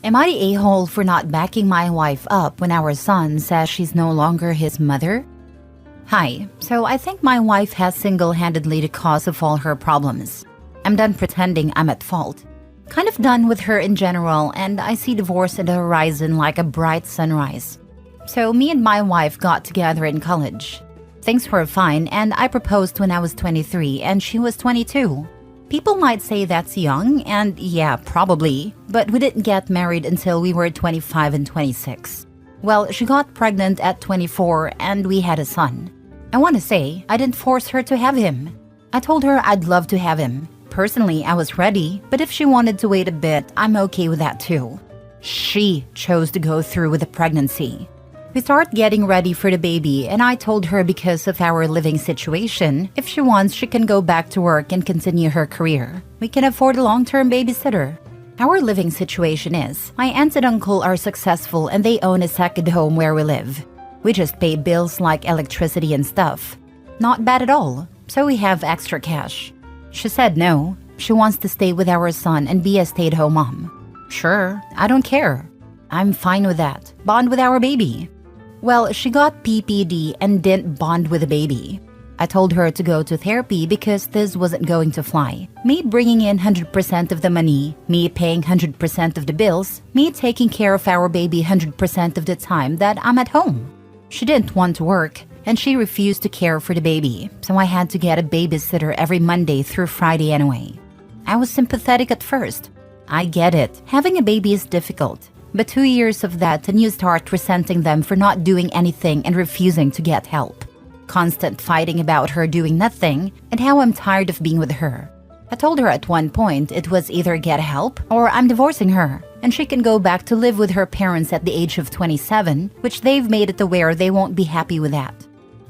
Am I the a-hole for not backing my wife up when our son says she's no longer his mother? Hi, so I think my wife has single-handedly the cause of all her problems. I'm done pretending I'm at fault. Kind of done with her in general, and I see divorce at the horizon like a bright sunrise. So me and my wife got together in college. Things were fine, and I proposed when I was 23 and she was 22. People might say that's young, and yeah, probably, but we didn't get married until we were 25 and 26. Well, she got pregnant at 24 and we had a son. I want to say, I didn't force her to have him. I told her I'd love to have him. Personally, I was ready, but if she wanted to wait a bit, I'm okay with that too. She chose to go through with the pregnancy. We started getting ready for the baby, and I told her because of our living situation, if she wants, she can go back to work and continue her career. We can afford a long-term babysitter. Our living situation is, my aunt and uncle are successful and they own a second home where we live. We just pay bills like electricity and stuff. Not bad at all, so we have extra cash. She said no, she wants to stay with our son and be a stay-at-home mom. Sure, I don't care. I'm fine with that. Bond with our baby. Well, she got PPD and didn't bond with the baby. I told her to go to therapy because this wasn't going to fly. Me bringing in 100% of the money, me paying 100% of the bills, me taking care of our baby 100% of the time that I'm at home. She didn't want to work, and she refused to care for the baby, so I had to get a babysitter every Monday through Friday anyway. I was sympathetic at first. I get it, having a baby is difficult. But 2 years of that and you start resenting them for not doing anything and refusing to get help. Constant fighting about her doing nothing and how I'm tired of being with her. I told her at one point it was either get help or I'm divorcing her and she can go back to live with her parents at the age of 27, which they've made it aware they won't be happy with that.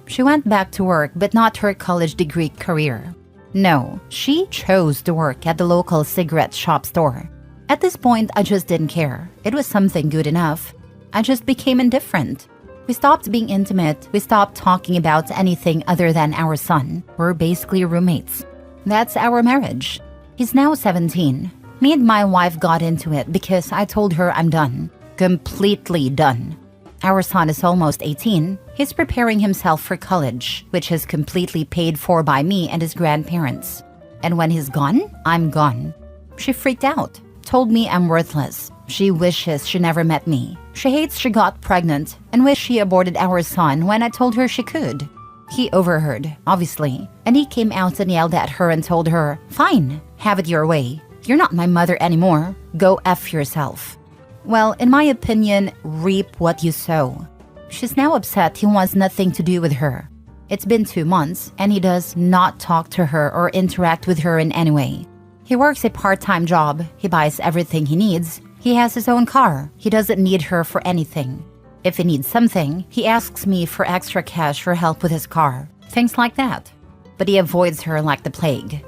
She went back to work but not her college degree career. No, she chose to work at the local cigarette shop store. At this point, I just didn't care. It was something good enough. I just became indifferent. We stopped being intimate. We stopped talking about anything other than our son. We're basically roommates. That's our marriage. He's now 17. Me and my wife got into it because I told her I'm done. Completely done. Our son is almost 18. He's preparing himself for college, which is completely paid for by me and his grandparents. And when he's gone, I'm gone. She freaked out. Told me I'm worthless. She wishes she never met me. She hates she got pregnant and wished she aborted our son when I told her she could. He overheard, obviously, and he came out and yelled at her and told her, "Fine, have it your way. You're not my mother anymore. Go F yourself." Well, in my opinion, reap what you sow. She's now upset he wants nothing to do with her. It's been 2 months and he does not talk to her or interact with her in any way. He works a part-time job, he buys everything he needs, he has his own car, he doesn't need her for anything. If he needs something, he asks me for extra cash for help with his car, things like that. But he avoids her like the plague.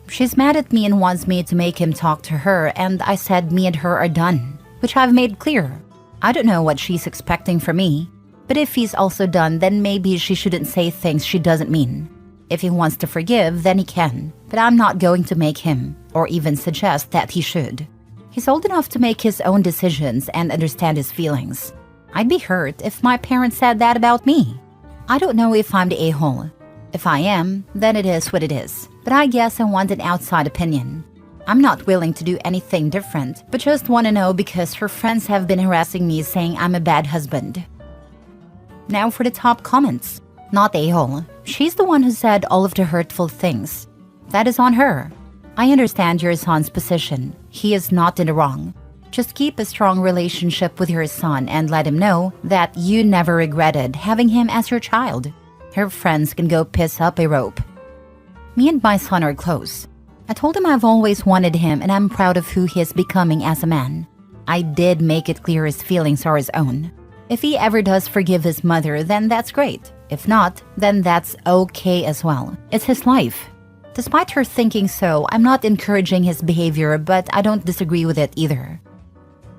She's mad at me and wants me to make him talk to her, and I said me and her are done, which I've made clear. I don't know what she's expecting from me, but if he's also done, then maybe she shouldn't say things she doesn't mean. If he wants to forgive, then he can, but I'm not going to make him, or even suggest that he should. He's old enough to make his own decisions and understand his feelings. I'd be hurt if my parents said that about me. I don't know if I'm the a-hole. If I am, then it is what it is, but I guess I want an outside opinion. I'm not willing to do anything different, but just want to know because her friends have been harassing me saying I'm a bad husband. Now for the top comments. Not a-hole. She's the one who said all of the hurtful things. That is on her. I understand your son's position. He is not in the wrong. Just keep a strong relationship with your son and let him know that you never regretted having him as your child. Her friends can go piss up a rope. Me and my son are close. I told him I've always wanted him and I'm proud of who he is becoming as a man. I did make it clear his feelings are his own. If he ever does forgive his mother, then that's great. If not, then that's okay as well. It's his life. Despite her thinking so, I'm not encouraging his behavior, but I don't disagree with it either.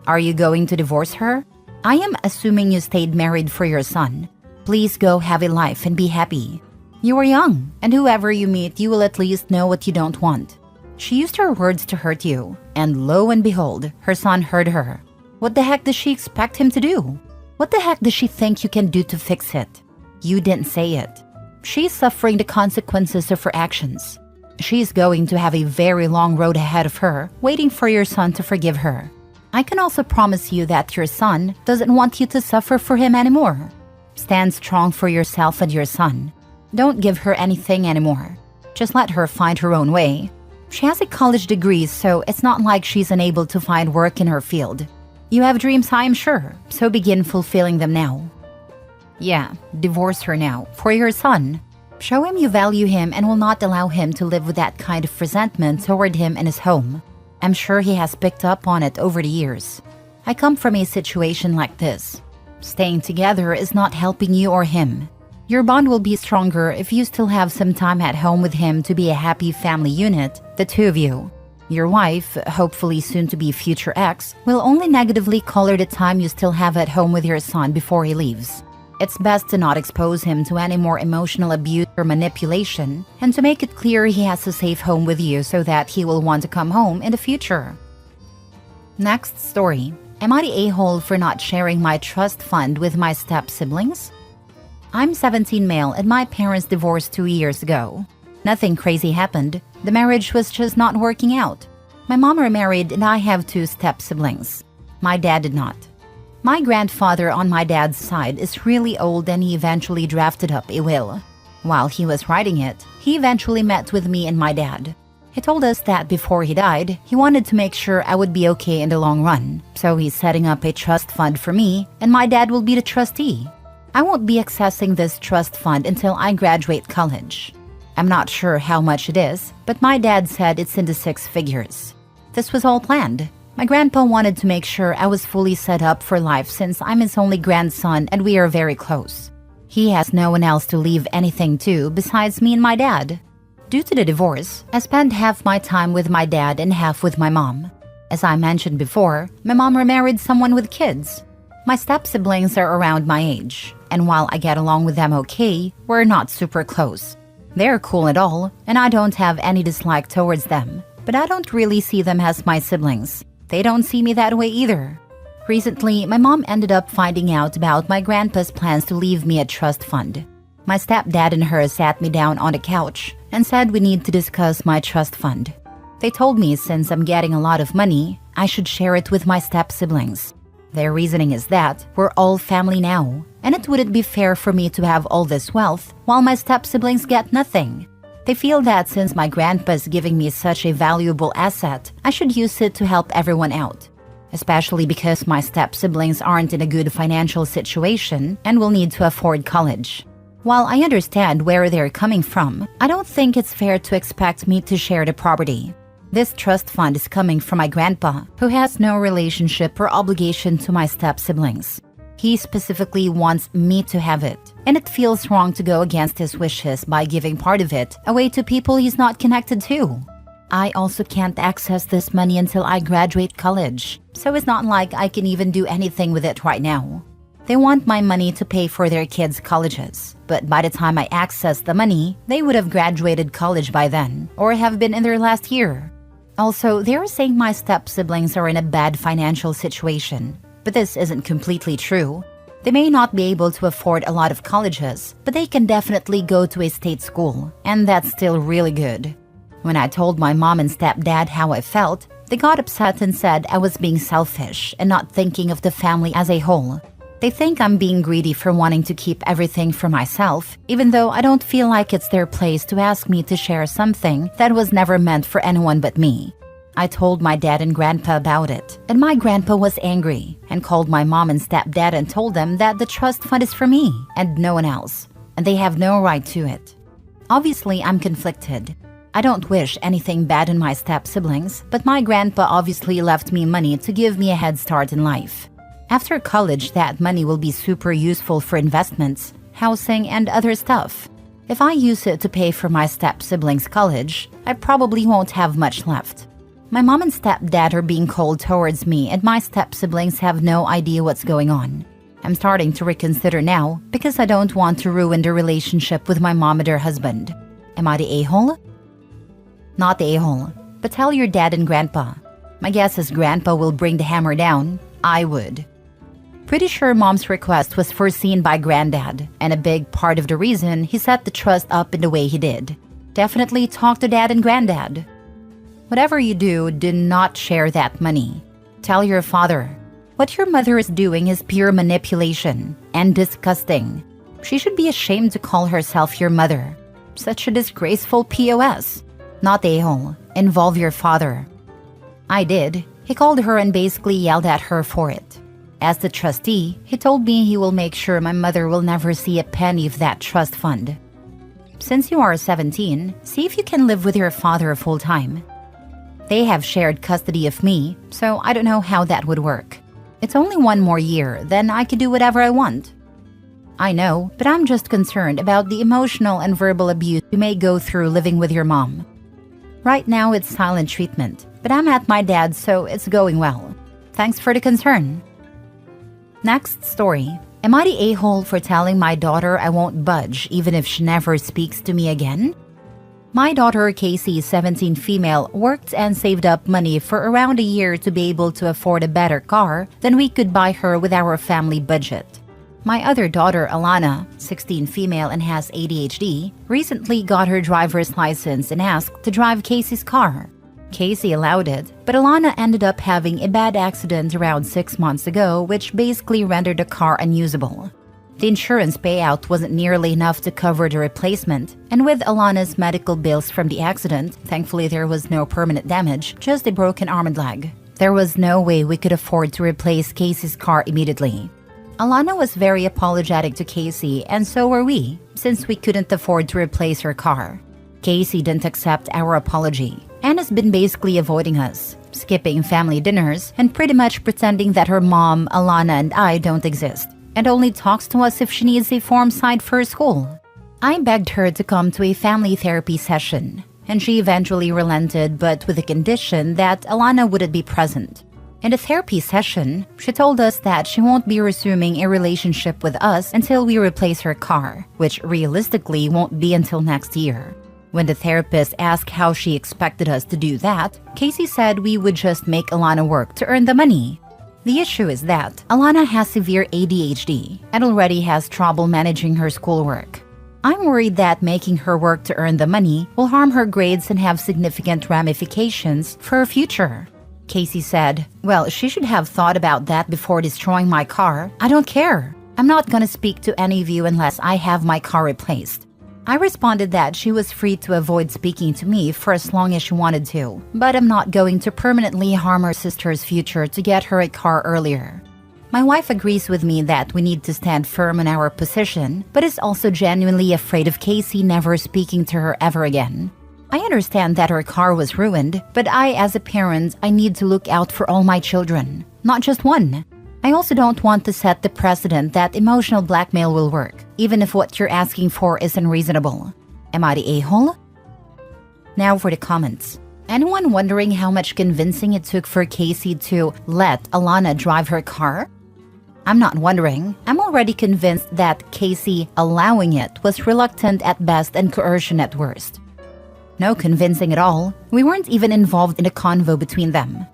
Are you going to divorce her? I am assuming you stayed married for your son. Please go have a life and be happy. You are young, and whoever you meet, you will at least know what you don't want. She used her words to hurt you, and lo and behold, her son heard her. What the heck does she expect him to do? What the heck does she think you can do to fix it? You didn't say it. She's suffering the consequences of her actions. She's going to have a very long road ahead of her, waiting for your son to forgive her. I can also promise you that your son doesn't want you to suffer for him anymore. Stand strong for yourself and your son. Don't give her anything anymore. Just let her find her own way. She has a college degree, so it's not like she's unable to find work in her field. You have dreams, I am sure, so begin fulfilling them now. Yeah, divorce her now, for your son. Show him you value him and will not allow him to live with that kind of resentment toward him and his home. I'm sure he has picked up on it over the years. I come from a situation like this. Staying together is not helping you or him. Your bond will be stronger if you still have some time at home with him to be a happy family unit, the two of you. Your wife, hopefully soon to be future ex, will only negatively color the time you still have at home with your son before he leaves. It's best to not expose him to any more emotional abuse or manipulation, and to make it clear he has a safe home with you so that he will want to come home in the future. Next story. Am I the a-hole for not sharing my trust fund with my step-siblings? I'm 17 male and my parents divorced 2 years ago. Nothing crazy happened. The marriage was just not working out. My mom remarried and I have 2 step-siblings. My dad did not. My grandfather on my dad's side is really old and he eventually drafted up a will. While he was writing it, he eventually met with me and my dad. He told us that before he died, he wanted to make sure I would be okay in the long run. So he's setting up a trust fund for me and my dad will be the trustee. I won't be accessing this trust fund until I graduate college. I'm not sure how much it is, but my dad said it's in the 6 figures. This was all planned. My grandpa wanted to make sure I was fully set up for life since I'm his only grandson and we are very close. He has no one else to leave anything to besides me and my dad. Due to the divorce, I spent half my time with my dad and half with my mom. As I mentioned before, my mom remarried someone with kids. My step-siblings are around my age, and while I get along with them okay, we're not super close. They're cool at all, and I don't have any dislike towards them, but I don't really see them as my siblings. They don't see me that way either. Recently, my mom ended up finding out about my grandpa's plans to leave me a trust fund. My stepdad and her sat me down on the couch and said we need to discuss my trust fund. They told me since I'm getting a lot of money, I should share it with my step-siblings. Their reasoning is that we're all family now, and it wouldn't be fair for me to have all this wealth while my step-siblings get nothing. They feel that since my grandpa is giving me such a valuable asset, I should use it to help everyone out. Especially because my step-siblings aren't in a good financial situation and will need to afford college. While I understand where they're coming from, I don't think it's fair to expect me to share the property. This trust fund is coming from my grandpa, who has no relationship or obligation to my step-siblings. He specifically wants me to have it, and it feels wrong to go against his wishes by giving part of it away to people he's not connected to. I also can't access this money until I graduate college, so it's not like I can even do anything with it right now. They want my money to pay for their kids' colleges, but by the time I access the money, they would have graduated college by then, or have been in their last year. Also, they are saying my step-siblings are in a bad financial situation, but this isn't completely true. They may not be able to afford a lot of colleges, but they can definitely go to a state school, and that's still really good. When I told my mom and stepdad how I felt, they got upset and said I was being selfish and not thinking of the family as a whole. They think I'm being greedy for wanting to keep everything for myself, even though I don't feel like it's their place to ask me to share something that was never meant for anyone but me. I told my dad and grandpa about it, and my grandpa was angry and called my mom and stepdad and told them that the trust fund is for me and no one else, and they have no right to it. Obviously, I'm conflicted. I don't wish anything bad on my step-siblings, but my grandpa obviously left me money to give me a head start in life. After college, that money will be super useful for investments, housing, and other stuff. If I use it to pay for my step-siblings' college, I probably won't have much left. My mom and stepdad are being cold towards me and my step-siblings have no idea what's going on. I'm starting to reconsider now because I don't want to ruin the relationship with my mom and her husband. Am I the a-hole? Not the a-hole, but tell your dad and grandpa. My guess is grandpa will bring the hammer down. I would. Pretty sure mom's request was foreseen by granddad, and a big part of the reason he set the trust up in the way he did. Definitely talk to dad and granddad. Whatever you do not share that money. Tell your father. What your mother is doing is pure manipulation and disgusting. She should be ashamed to call herself your mother. Such a disgraceful POS. Not a-hole. Involve your father. I did. He called her and basically yelled at her for it. As the trustee, he told me he will make sure my mother will never see a penny of that trust fund. Since you are 17, see if you can live with your father full-time. They have shared custody of me, so I don't know how that would work. It's only 1 more year, then I could do whatever I want. I know, but I'm just concerned about the emotional and verbal abuse you may go through living with your mom. Right now it's silent treatment, but I'm at my dad's, so it's going well. Thanks for the concern. Next story. Am I the a-hole for telling my daughter I won't budge even if she never speaks to me again? My daughter Casey, 17 female, worked and saved up money for around a year to be able to afford a better car than we could buy her with our family budget. My other daughter Alana, 16 female and has ADHD, recently got her driver's license and asked to drive Casey's car. Casey allowed it, but Alana ended up having a bad accident around 6 months ago, which basically rendered the car unusable. The insurance payout wasn't nearly enough to cover the replacement, and with Alana's medical bills from the accident, thankfully there was no permanent damage, just a broken arm and leg. There was no way we could afford to replace Casey's car immediately. Alana was very apologetic to Casey, and so were we, since we couldn't afford to replace her car. Casey didn't accept our apology, and has been basically avoiding us, skipping family dinners, and pretty much pretending that her mom, Alana, and I don't exist, and only talks to us if she needs a form signed for school. I begged her to come to a family therapy session, and she eventually relented, but with the condition that Alana wouldn't be present. In the therapy session, she told us that she won't be resuming a relationship with us until we replace her car, which realistically won't be until next year. When the therapist asked how she expected us to do that, Casey said we would just make Alana work to earn the money. The issue is that Alana has severe ADHD and already has trouble managing her schoolwork. I'm worried that making her work to earn the money will harm her grades and have significant ramifications for her future. Casey said, "Well, she should have thought about that before destroying my car. I don't care. I'm not gonna speak to any of you unless I have my car replaced." I responded that she was free to avoid speaking to me for as long as she wanted to, but I'm not going to permanently harm her sister's future to get her a car earlier. My wife agrees with me that we need to stand firm in our position, but is also genuinely afraid of Casey never speaking to her ever again. I understand that her car was ruined, but as a parent, I need to look out for all my children, not just one. I also don't want to set the precedent that emotional blackmail will work, even if what you're asking for is unreasonable. Am I the a-hole? Now for the comments. Anyone wondering how much convincing it took for Casey to let Alana drive her car? I'm not wondering. I'm already convinced that Casey allowing it was reluctant at best and coercion at worst. No convincing at all. We weren't even involved in a convo between them.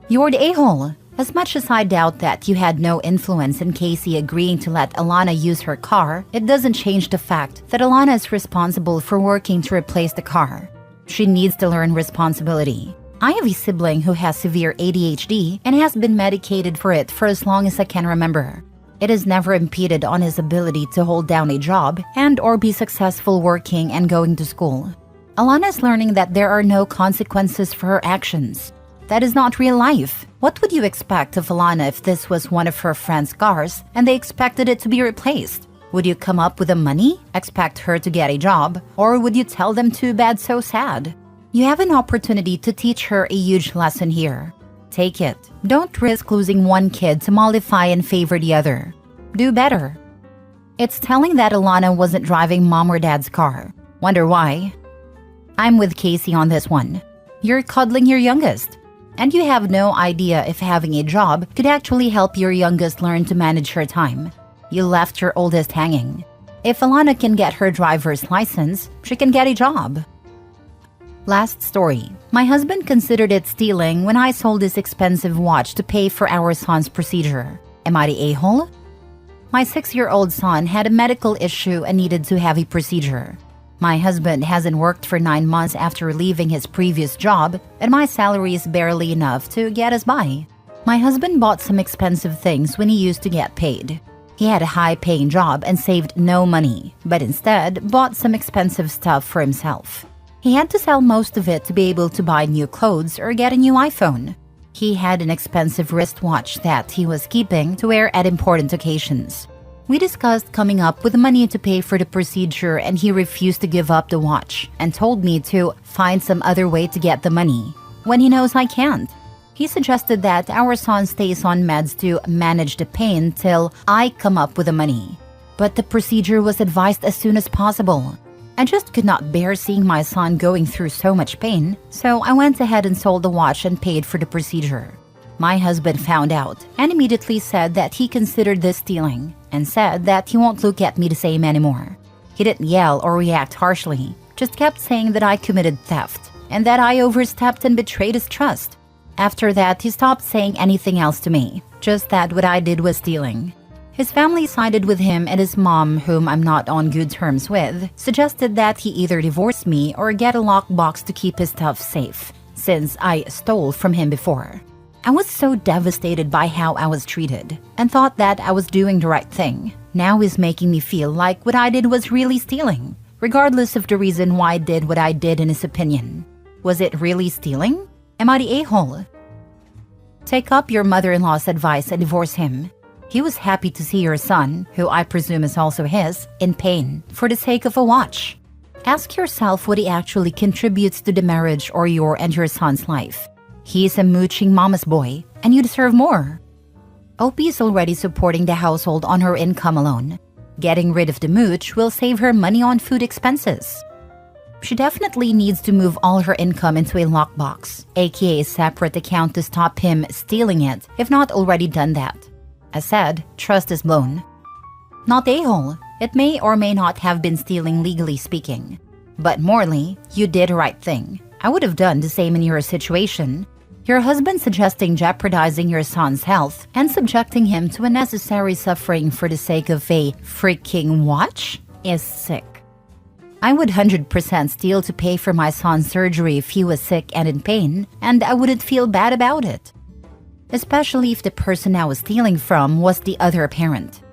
You're the a-hole. As much as I doubt that you had no influence in Casey agreeing to let Alana use her car, it doesn't change the fact that Alana is responsible for working to replace the car. She needs to learn responsibility. I have a sibling who has severe ADHD and has been medicated for it for as long as I can remember. It has never impeded on his ability to hold down a job and or be successful working and going to school. Alana is learning that there are no consequences for her actions. That is not real life. What would you expect of Alana if this was one of her friend's cars and they expected it to be replaced? Would you come up with the money, expect her to get a job, or would you tell them too bad so sad? You have an opportunity to teach her a huge lesson here. Take it. Don't risk losing one kid to mollify and favor the other. Do better. It's telling that Alana wasn't driving mom or dad's car. Wonder why? I'm with Casey on this one. You're cuddling your youngest. And you have no idea if having a job could actually help your youngest learn to manage her time. You left your oldest hanging. If Alana can get her driver's license, she can get a job. Last story. My husband considered it stealing when I sold this expensive watch to pay for our son's procedure. Am I the a-hole? My 6-year-old son had a medical issue and needed to have a procedure. My husband hasn't worked for 9 months after leaving his previous job, and my salary is barely enough to get us by. My husband bought some expensive things when he used to get paid. He had a high-paying job and saved no money, but instead bought some expensive stuff for himself. He had to sell most of it to be able to buy new clothes or get a new iPhone. He had an expensive wristwatch that he was keeping to wear at important occasions. We discussed coming up with money to pay for the procedure, and he refused to give up the watch and told me to find some other way to get the money when he knows I can't. He suggested that our son stays on meds to manage the pain till I come up with the money. But the procedure was advised as soon as possible. I just could not bear seeing my son going through so much pain, so I went ahead and sold the watch and paid for the procedure. My husband found out and immediately said that he considered this stealing and said that he won't look at me the same anymore. He didn't yell or react harshly, just kept saying that I committed theft and that I overstepped and betrayed his trust. After that, he stopped saying anything else to me, just that what I did was stealing. His family sided with him, and his mom, whom I'm not on good terms with, suggested that he either divorce me or get a lockbox to keep his stuff safe, since I stole from him before. I was so devastated by how I was treated and thought that I was doing the right thing. Now he's making me feel like what I did was really stealing, regardless of the reason why I did what I did in his opinion. Was it really stealing? Am I the a-hole? Take up your mother-in-law's advice and divorce him. He was happy to see your son, who I presume is also his, in pain for the sake of a watch. Ask yourself what he actually contributes to the marriage or your and your son's life. He's a mooching mama's boy, and you deserve more. OP is already supporting the household on her income alone. Getting rid of the mooch will save her money on food expenses. She definitely needs to move all her income into a lockbox, aka a separate account to stop him stealing it, if not already done that. As said, trust is blown. Not a-hole. It may or may not have been stealing legally speaking. But morally, you did the right thing. I would have done the same in your situation. Your husband suggesting jeopardizing your son's health and subjecting him to unnecessary suffering for the sake of a freaking watch is sick. I would 100% steal to pay for my son's surgery if he was sick and in pain, and I wouldn't feel bad about it. Especially if the person I was stealing from was the other parent.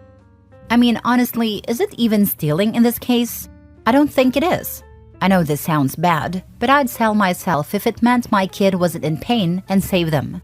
I mean, honestly, is it even stealing in this case? I don't think it is. I know this sounds bad, but I'd sell myself if it meant my kid wasn't in pain and save them.